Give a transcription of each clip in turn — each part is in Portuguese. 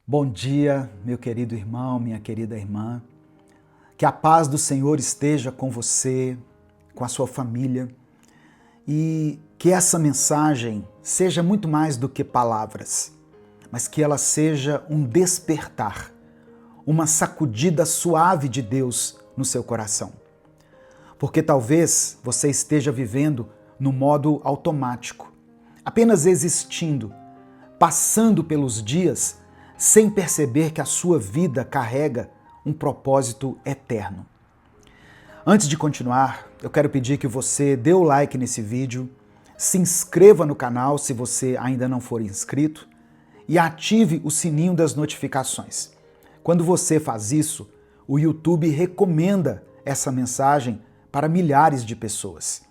Bom dia, meu querido irmão, minha querida irmã. Que a paz do Senhor esteja com você, com a sua família e que essa mensagem seja muito mais do que palavras, mas que ela seja um despertar, uma sacudida suave de Deus no seu coração. Porque talvez você esteja vivendo no modo automático, apenas existindo, passando pelos dias sem perceber que a sua vida carrega um propósito eterno. Antes de continuar, eu quero pedir que você dê o like nesse vídeo, se inscreva no canal se você ainda não for inscrito e ative o sininho das notificações. Quando você faz isso, o YouTube recomenda essa mensagem para milhares de pessoas.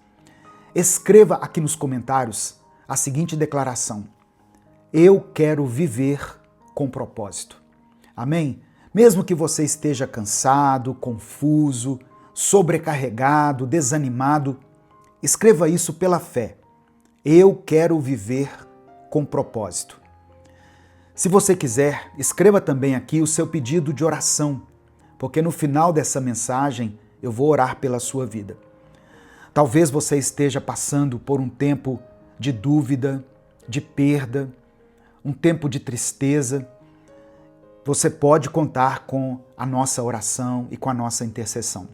Escreva aqui nos comentários a seguinte declaração: eu quero viver com propósito. Amém? Mesmo que você esteja cansado, confuso, sobrecarregado, desanimado, escreva isso pela fé. Eu quero viver com propósito. Se você quiser, escreva também aqui o seu pedido de oração, porque no final dessa mensagem eu vou orar pela sua vida. Talvez você esteja passando por um tempo de dúvida, de perda, um tempo de tristeza. Você pode contar com a nossa oração e com a nossa intercessão.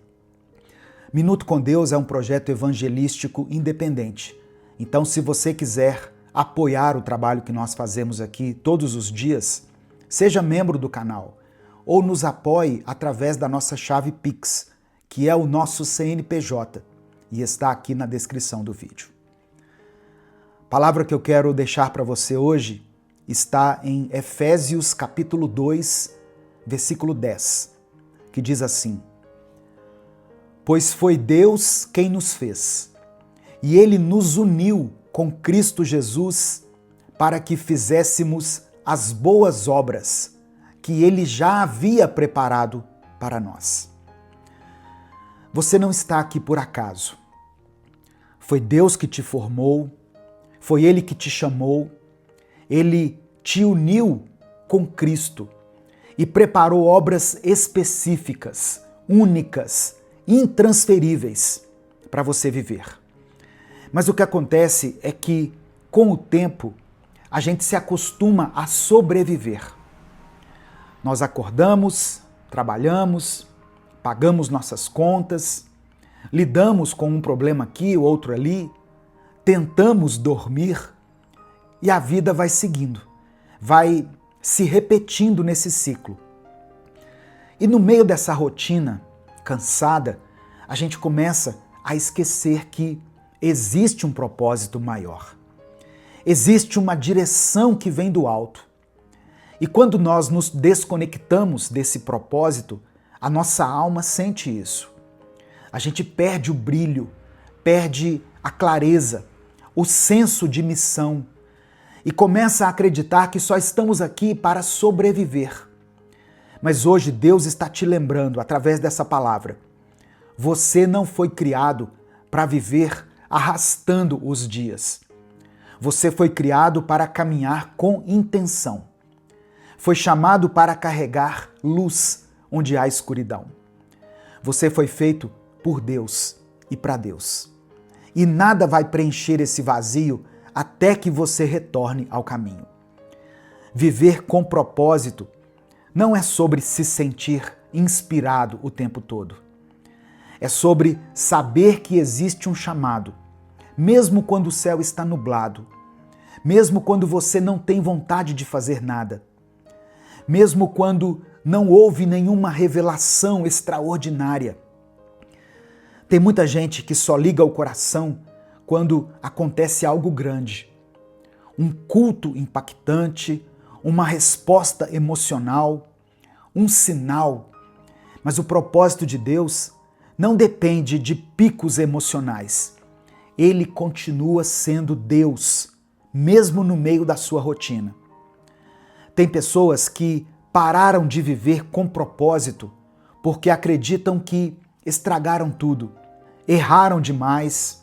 Minuto com Deus é um projeto evangelístico independente. Então, se você quiser apoiar o trabalho que nós fazemos aqui todos os dias, seja membro do canal ou nos apoie através da nossa chave Pix, que é o nosso CNPJ, e está aqui na descrição do vídeo. A palavra que eu quero deixar para você hoje está em Efésios capítulo 2, versículo 10, que diz assim: pois foi Deus quem nos fez, e Ele nos uniu com Cristo Jesus para que fizéssemos as boas obras que Ele já havia preparado para nós. Você não está aqui por acaso. Foi Deus que te formou, foi Ele que te chamou, Ele te uniu com Cristo e preparou obras específicas, únicas, intransferíveis para você viver. Mas o que acontece é que, com o tempo, a gente se acostuma a sobreviver. Nós acordamos, trabalhamos, pagamos nossas contas, lidamos com um problema aqui, outro ali, tentamos dormir e a vida vai seguindo, vai se repetindo nesse ciclo. E no meio dessa rotina cansada, a gente começa a esquecer que existe um propósito maior. Existe uma direção que vem do alto. E quando nós nos desconectamos desse propósito, a nossa alma sente isso. A gente perde o brilho, perde a clareza, o senso de missão e começa a acreditar que só estamos aqui para sobreviver. Mas hoje Deus está te lembrando, através dessa palavra, você não foi criado para viver arrastando os dias. Você foi criado para caminhar com intenção. Foi chamado para carregar luz onde há escuridão. Você foi feito por Deus e para Deus. E nada vai preencher esse vazio até que você retorne ao caminho. Viver com propósito não é sobre se sentir inspirado o tempo todo. É sobre saber que existe um chamado, mesmo quando o céu está nublado, mesmo quando você não tem vontade de fazer nada, mesmo quando não houve nenhuma revelação extraordinária. Tem muita gente que só liga o coração quando acontece algo grande, um culto impactante, uma resposta emocional, um sinal. Mas o propósito de Deus não depende de picos emocionais. Ele continua sendo Deus, mesmo no meio da sua rotina. Tem pessoas que pararam de viver com propósito porque acreditam que estragaram tudo, erraram demais,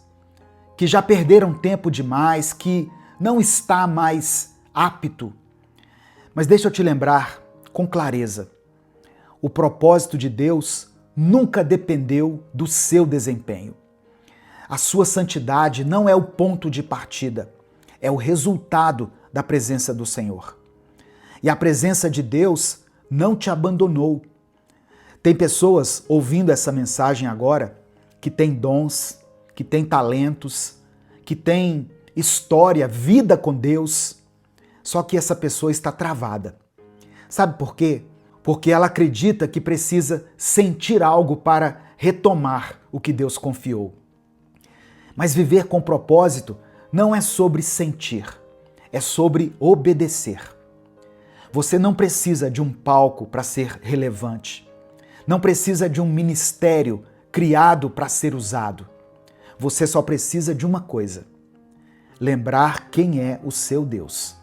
que já perderam tempo demais, que não está mais apto. Mas deixa eu te lembrar com clareza. O propósito de Deus nunca dependeu do seu desempenho. A sua santidade não é o ponto de partida, é o resultado da presença do Senhor. E a presença de Deus não te abandonou. Tem pessoas ouvindo essa mensagem agora que têm dons, que têm talentos, que têm história, vida com Deus, só que essa pessoa está travada. Sabe por quê? Porque ela acredita que precisa sentir algo para retomar o que Deus confiou. Mas viver com propósito não é sobre sentir, é sobre obedecer. Você não precisa de um palco para ser relevante. Não precisa de um ministério criado para ser usado. Você só precisa de uma coisa: lembrar quem é o seu Deus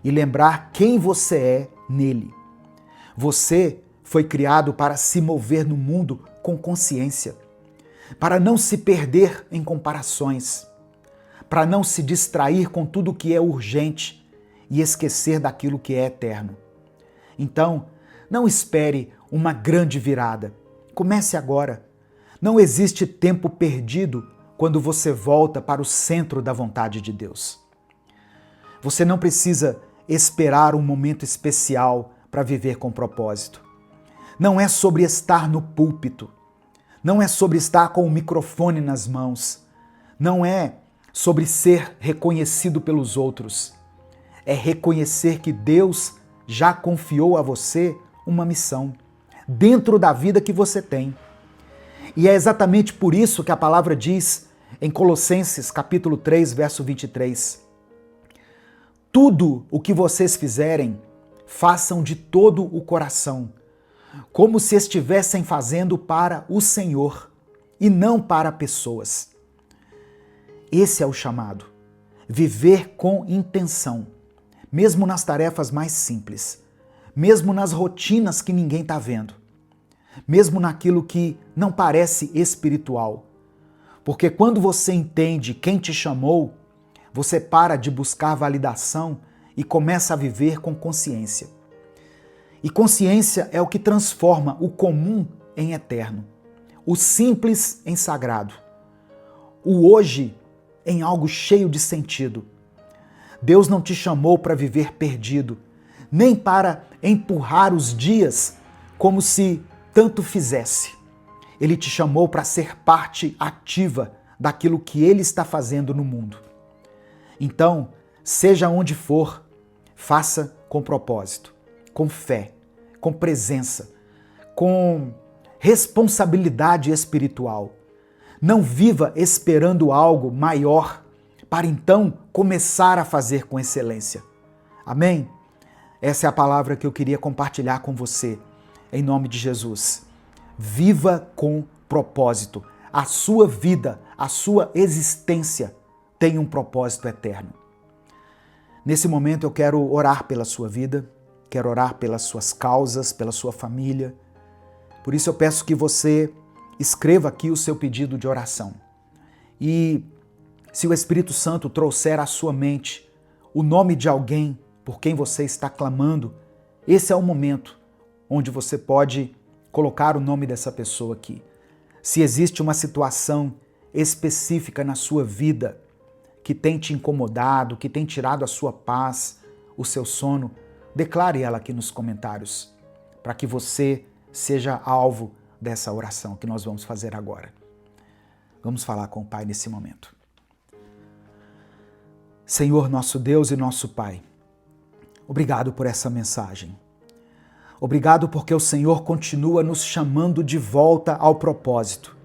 e lembrar quem você é nele. Você foi criado para se mover no mundo com consciência, para não se perder em comparações, para não se distrair com tudo que é urgente e esquecer daquilo que é eterno. Então, não espere uma grande virada. Comece agora. Não existe tempo perdido quando você volta para o centro da vontade de Deus. Você não precisa esperar um momento especial para viver com propósito. Não é sobre estar no púlpito. Não é sobre estar com o microfone nas mãos. Não é sobre ser reconhecido pelos outros. É reconhecer que Deus já confiou a você uma missão dentro da vida que você tem. E é exatamente por isso que a palavra diz em Colossenses capítulo 3, verso 23: tudo o que vocês fizerem, façam de todo o coração, como se estivessem fazendo para o Senhor e não para pessoas. Esse é o chamado. Viver com intenção, mesmo nas tarefas mais simples, mesmo nas rotinas que ninguém está vendo, mesmo naquilo que não parece espiritual. Porque quando você entende quem te chamou, você para de buscar validação e começa a viver com consciência. E consciência é o que transforma o comum em eterno, o simples em sagrado, o hoje em algo cheio de sentido. Deus não te chamou para viver perdido, nem para empurrar os dias como se tanto fizesse. Ele te chamou para ser parte ativa daquilo que Ele está fazendo no mundo. Então, seja onde for, faça com propósito, com fé, com presença, com responsabilidade espiritual. Não viva esperando algo maior para então começar a fazer com excelência. Amém? Essa é a palavra que eu queria compartilhar com você, em nome de Jesus. Viva com propósito. A sua vida, a sua existência tem um propósito eterno. Nesse momento eu quero orar pela sua vida, quero orar pelas suas causas, pela sua família. Por isso eu peço que você escreva aqui o seu pedido de oração. E se o Espírito Santo trouxer à sua mente o nome de alguém por quem você está clamando, esse é o momento onde você pode colocar o nome dessa pessoa aqui. Se existe uma situação específica na sua vida que tem te incomodado, que tem tirado a sua paz, o seu sono, declare ela aqui nos comentários, para que você seja alvo dessa oração que nós vamos fazer agora. Vamos falar com o Pai nesse momento. Senhor, nosso Deus e nosso Pai, obrigado por essa mensagem. Obrigado porque o Senhor continua nos chamando de volta ao propósito,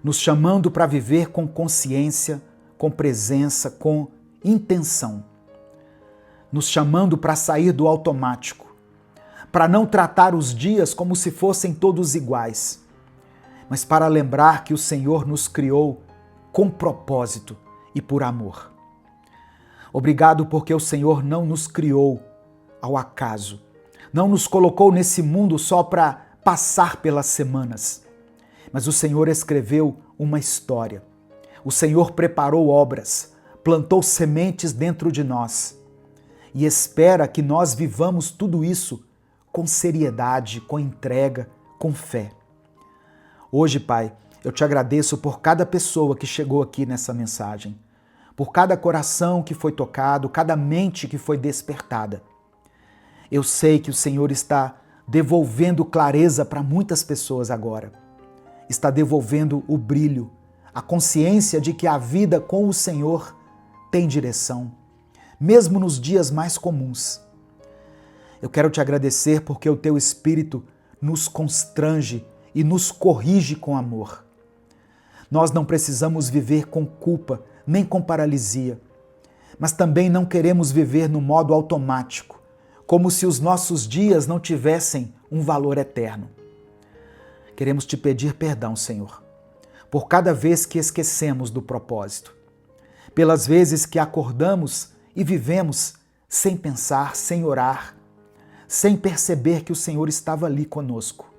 nos chamando para viver com consciência, com presença, com intenção, nos chamando para sair do automático, para não tratar os dias como se fossem todos iguais, mas para lembrar que o Senhor nos criou com propósito e por amor. Obrigado porque o Senhor não nos criou ao acaso, não nos colocou nesse mundo só para passar pelas semanas, mas o Senhor escreveu uma história. O Senhor preparou obras, plantou sementes dentro de nós e espera que nós vivamos tudo isso com seriedade, com entrega, com fé. Hoje, Pai, eu te agradeço por cada pessoa que chegou aqui nessa mensagem, por cada coração que foi tocado, cada mente que foi despertada. Eu sei que o Senhor está devolvendo clareza para muitas pessoas agora. Está devolvendo o brilho, a consciência de que a vida com o Senhor tem direção, mesmo nos dias mais comuns. Eu quero te agradecer porque o teu Espírito nos constrange e nos corrige com amor. Nós não precisamos viver com culpa nem com paralisia, mas também não queremos viver no modo automático, como se os nossos dias não tivessem um valor eterno. Queremos te pedir perdão, Senhor, por cada vez que esquecemos do propósito, pelas vezes que acordamos e vivemos sem pensar, sem orar, sem perceber que o Senhor estava ali conosco.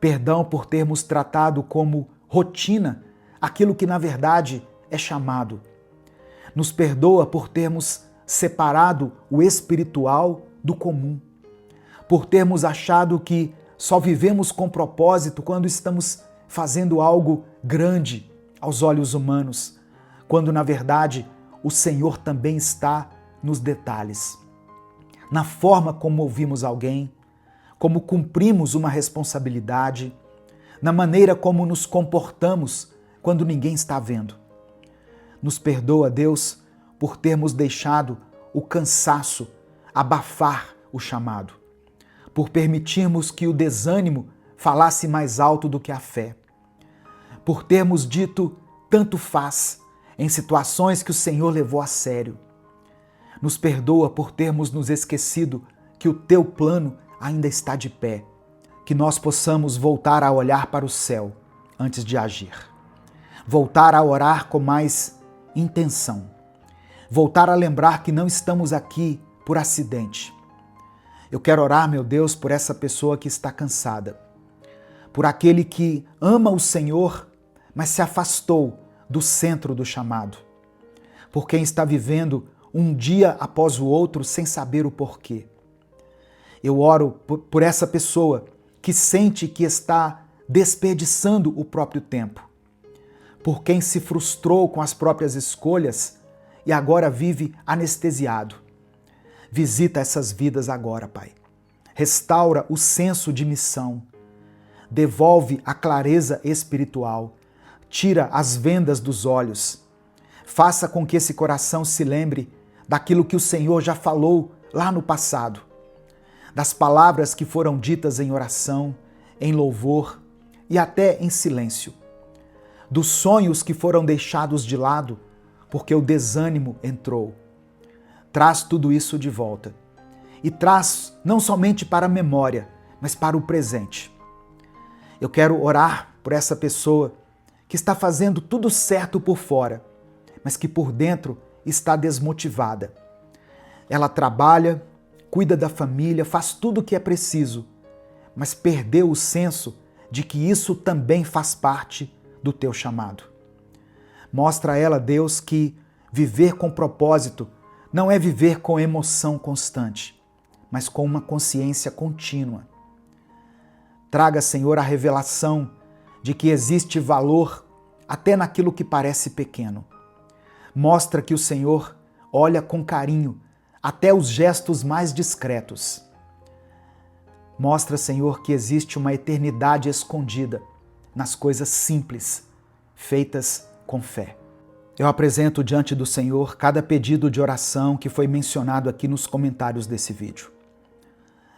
Perdão por termos tratado como rotina aquilo que na verdade é chamado. Nos perdoa por termos separado o espiritual do comum, por termos achado que só vivemos com propósito quando estamos fazendo algo grande aos olhos humanos, quando na verdade o Senhor também está nos detalhes, na forma como ouvimos alguém, como cumprimos uma responsabilidade, na maneira como nos comportamos quando ninguém está vendo. Nos perdoa, Deus, por termos deixado o cansaço abafar o chamado, por permitirmos que o desânimo falasse mais alto do que a fé, por termos dito tanto faz em situações que o Senhor levou a sério. Nos perdoa por termos nos esquecido que o teu plano ainda está de pé, que nós possamos voltar a olhar para o céu antes de agir, voltar a orar com mais intenção, voltar a lembrar que não estamos aqui por acidente. Eu quero orar, meu Deus, por essa pessoa que está cansada, por aquele que ama o Senhor, mas se afastou do centro do chamado, por quem está vivendo um dia após o outro sem saber o porquê. Eu oro por essa pessoa que sente que está desperdiçando o próprio tempo, por quem se frustrou com as próprias escolhas e agora vive anestesiado. Visita essas vidas agora, Pai. Restaura o senso de missão. Devolve a clareza espiritual. Tira as vendas dos olhos. Faça com que esse coração se lembre daquilo que o Senhor já falou lá no passado, das palavras que foram ditas em oração, em louvor e até em silêncio, dos sonhos que foram deixados de lado porque o desânimo entrou. Traz tudo isso de volta e traz não somente para a memória, mas para o presente. Eu quero orar por essa pessoa que está fazendo tudo certo por fora, mas que por dentro está desmotivada. Ela trabalha, cuida da família, faz tudo o que é preciso, mas perdeu o senso de que isso também faz parte do teu chamado. Mostra a ela, Deus, que viver com propósito não é viver com emoção constante, mas com uma consciência contínua. Traga, Senhor, a revelação de que existe valor até naquilo que parece pequeno. Mostra que o Senhor olha com carinho até os gestos mais discretos. Mostra, Senhor, que existe uma eternidade escondida nas coisas simples, feitas com fé. Eu apresento diante do Senhor cada pedido de oração que foi mencionado aqui nos comentários desse vídeo.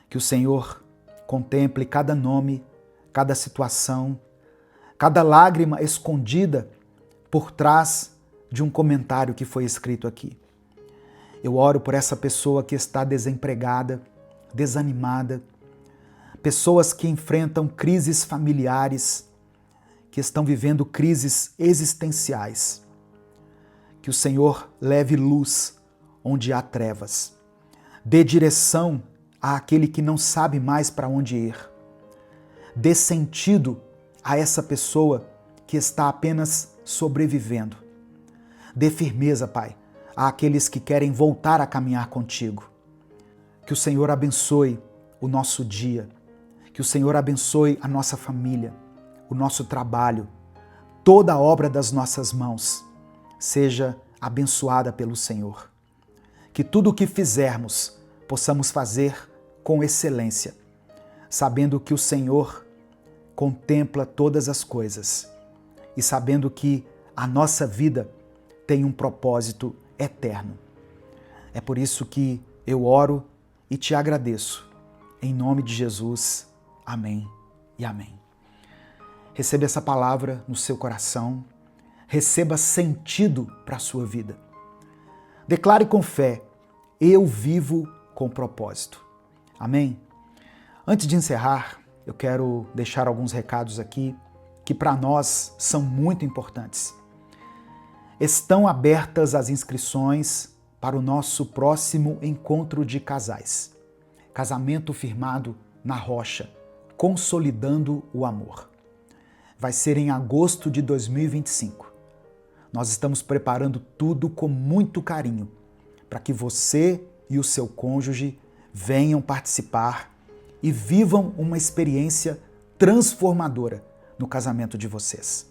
Que o Senhor contemple cada nome, cada situação, cada lágrima escondida por trás de um comentário que foi escrito aqui. Eu oro por essa pessoa que está desempregada, desanimada, pessoas que enfrentam crises familiares, que estão vivendo crises existenciais. Que o Senhor leve luz onde há trevas, dê direção àquele que não sabe mais para onde ir, dê sentido a essa pessoa que está apenas sobrevivendo. Dê firmeza, Pai, àqueles que querem voltar a caminhar contigo. Que o Senhor abençoe o nosso dia, que o Senhor abençoe a nossa família, o nosso trabalho, toda a obra das nossas mãos seja abençoada pelo Senhor. Que tudo o que fizermos possamos fazer com excelência, sabendo que o Senhor contempla todas as coisas e sabendo que a nossa vida tem um propósito eterno. É por isso que eu oro e te agradeço. Em nome de Jesus, amém e amém. Receba essa palavra no seu coração, receba sentido para a sua vida. Declare com fé, eu vivo com propósito. Amém? Antes de encerrar, eu quero deixar alguns recados aqui que para nós são muito importantes. Estão abertas as inscrições para o nosso próximo encontro de casais. Casamento firmado na rocha, consolidando o amor. Vai ser em agosto de 2025. Nós estamos preparando tudo com muito carinho para que você e o seu cônjuge venham participar e vivam uma experiência transformadora no casamento de vocês.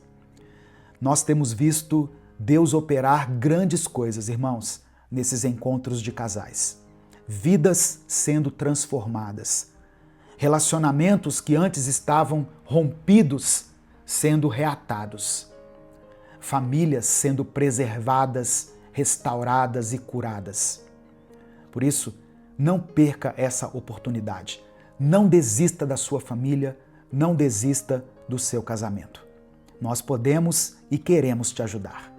Nós temos visto Deus operar grandes coisas, irmãos, nesses encontros de casais. Vidas sendo transformadas. Relacionamentos que antes estavam rompidos sendo reatados. Famílias sendo preservadas, restauradas e curadas. Por isso, não perca essa oportunidade. Não desista da sua família, não desista do seu casamento. Nós podemos e queremos te ajudar.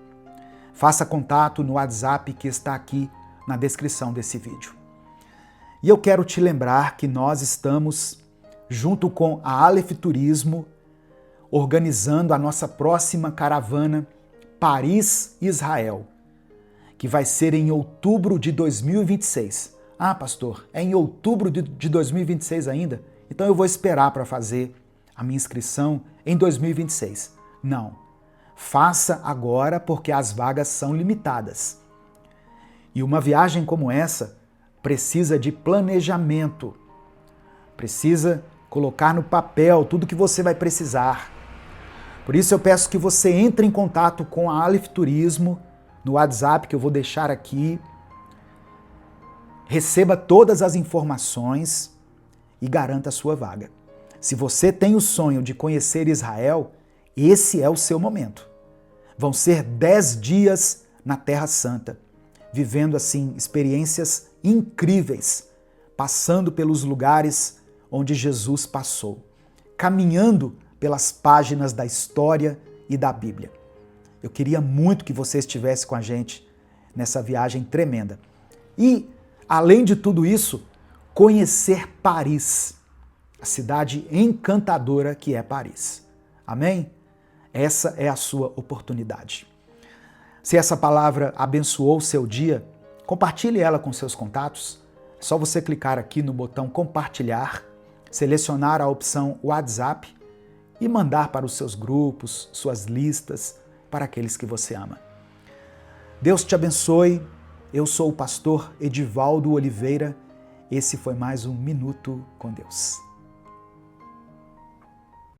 Faça contato no WhatsApp que está aqui na descrição desse vídeo. E eu quero te lembrar que nós estamos, junto com a Aleph Turismo, organizando a nossa próxima caravana Paris-Israel, que vai ser em outubro de 2026. Ah, pastor, é em outubro de 2026 ainda? Então eu vou esperar para fazer a minha inscrição em 2026. Não. Faça agora porque as vagas são limitadas. E uma viagem como essa precisa de planejamento. Precisa colocar no papel tudo que você vai precisar. Por isso eu peço que você entre em contato com a Aleph Turismo no WhatsApp que eu vou deixar aqui. Receba todas as informações e garanta a sua vaga. Se você tem o sonho de conhecer Israel, esse é o seu momento. Vão ser 10 dias na Terra Santa, vivendo assim experiências incríveis, passando pelos lugares onde Jesus passou, caminhando pelas páginas da história e da Bíblia. Eu queria muito que você estivesse com a gente nessa viagem tremenda. E, além de tudo isso, conhecer Paris, a cidade encantadora que é Paris. Amém? Essa é a sua oportunidade. Se essa palavra abençoou o seu dia, compartilhe ela com seus contatos. É só você clicar aqui no botão compartilhar, selecionar a opção WhatsApp e mandar para os seus grupos, suas listas, para aqueles que você ama. Deus te abençoe. Eu sou o pastor Edivaldo Oliveira. Esse foi mais um Minuto com Deus.